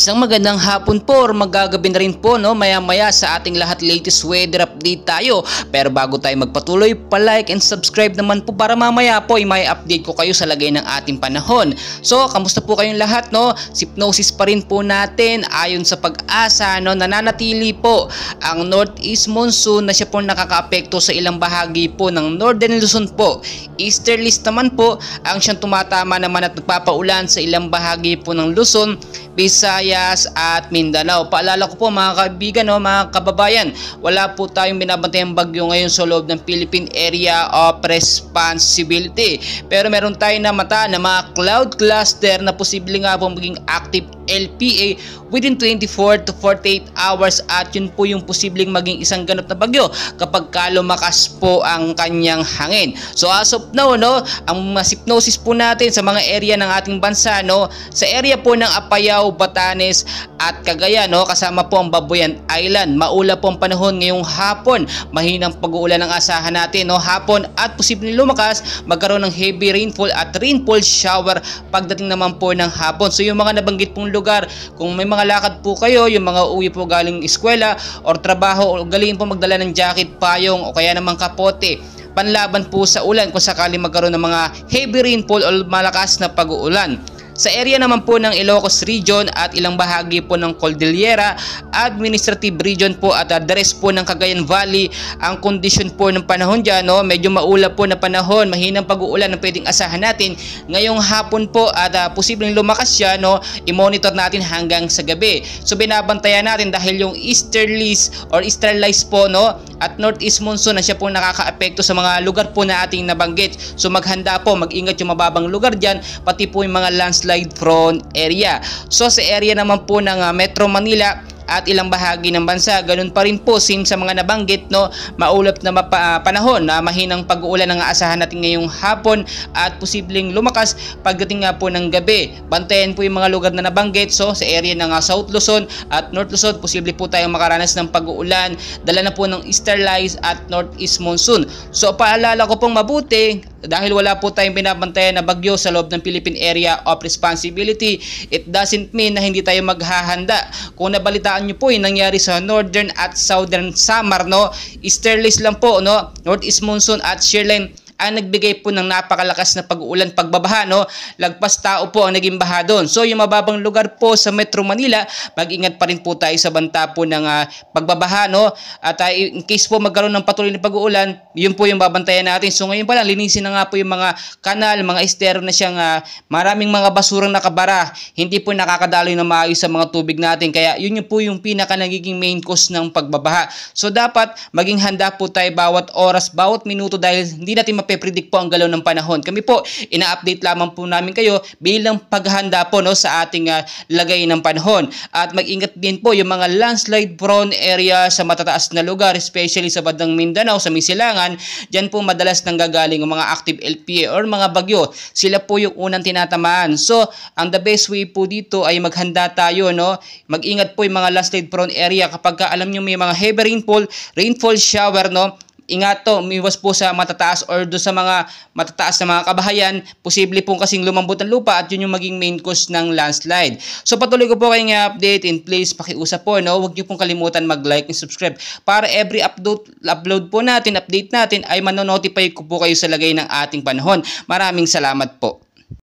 Isang magandang hapon po or magagabi na rin po maya-maya sa ating lahat latest weather update tayo. Pero bago tayo magpatuloy, pa-like and subscribe naman po para mamaya po ay may update ko kayo sa lagay ng ating panahon. So, kamusta po kayong lahat Hypnosis pa rin po natin ayon sa Pag-asa nananatili po ang northeast monsoon na siya po nakakaapekto sa ilang bahagi po ng Northern Luzon po. Easterlies naman po ang siyang tumatama naman at nagpapaulan sa ilang bahagi po ng Luzon, Visayas at Mindanao. Paalala ko po mga kaibigan, mga kababayan, wala po tayong binabantayang bagyo ngayon sa loob ng Philippine Area of Responsibility. Pero meron tayo na mata na mga cloud cluster na posible nga po maging active LPA within 24 to 48 hours at yun po yung posibleng maging isang ganap na bagyo kapag lumakas po ang kanyang hangin. So as of now, ang hypnosis po natin sa mga area ng ating bansa, sa area po ng Apayao, Batanes at Cagayan, kasama po ang Babuyan Island. Maula po ang panahon ngayong hapon, mahinang pag-uulan ang asahan natin hapon at posibleng lumakas, magkaroon ng heavy rainfall at rainfall shower pagdating naman po ng hapon. So yung mga nabanggit pong lugar, kung may mga lakad po kayo, yung mga uwi po galing eskwela or trabaho, galing po magdala ng jacket, payong o kaya naman kapote panlaban po sa ulan kung sakali magkaroon ng mga heavy rainfall o malakas na pag-uulan. Sa area naman po ng Ilocos Region at ilang bahagi po ng Cordillera Administrative Region po at the rest po ng Cagayan Valley, ang kondisyon po ng panahon dyan, medyo maulap po na panahon, mahinang pag-uulan ang pwedeng asahan natin ngayong hapon po at posibleng lumakas siya, i-monitor natin hanggang sa gabi. So binabantayan natin dahil yung easterlies or easterlies po at northeast monsoon na siya po nakakaapekto sa mga lugar po na ating nabanggit. So maghanda po, mag-ingat yung mababang lugar dyan, pati po yung mga landslide prone area. So sa area naman po ng Metro Manila at ilang bahagi ng bansa, ganun pa rin po, same sa mga nabanggit, maulap na panahon na mahinang pag-uulan ang aasahan natin ngayong hapon at posibleng lumakas pagdating nga po ng gabi. Bantayan po yung mga lugar na nabanggit. So sa area ng South Luzon at North Luzon, posible po tayong makaranas ng pag-uulan, dala na po ng easterlies at northeast monsoon. So paalala ko pong mabuti, dahil wala po tayong binabantayan na bagyo sa loob ng Philippine Area of Responsibility, it doesn't mean na hindi tayo maghahanda. Kung nabalitaan nyo po yung nangyari sa Northern at Southern Samar, easterlies lang po, northeast monsoon at shearline ang nagbigay po ng napakalakas na pag-uulan, pagbabaha, lagpas tao po ang naging baha doon. So yung mababang lugar po sa Metro Manila, mag-ingat pa rin po tayo sa banta po ng pagbabaha, at in case po magkaroon ng patuloy na pag-uulan, yun po yung babantayan natin. So ngayon pa lang, linisin na nga po yung mga kanal, mga estero na siyang maraming mga basurang nakabara, hindi po nakakadaloy na maayos sa mga tubig natin. Kaya yun po yung pinaka nagiging main cause ng pagbabaha. So dapat maging handa po tayo bawat oras, bawat minuto dahil hindi natin predict po ang galaw ng panahon. Kami po, ina-update lamang po namin kayo bilang paghahanda po sa ating lagay ng panahon. At mag-ingat din po yung mga landslide prone area sa matataas na lugar, especially sa bandang Mindanao, sa Misilangan. Diyan po madalas nanggagaling ang mga active LPA or mga bagyo. Sila po yung unang tinatamaan. So, ang the best way po dito ay maghanda tayo, Mag-ingat po yung mga landslide prone area kapag alam nyo may mga heavy rainfall shower, ingat umiwas po sa matataas or do sa mga matataas na mga kabahayan, posible po kasing lumambot ang lupa at yun yung maging main cause ng landslide. So patuloy ko po kayong update in place, pakiusap po, huwag niyo pong kalimutan mag-like and subscribe para every upload po natin, update natin ay manonotify ko po kayo sa lagay ng ating panahon. Maraming salamat po.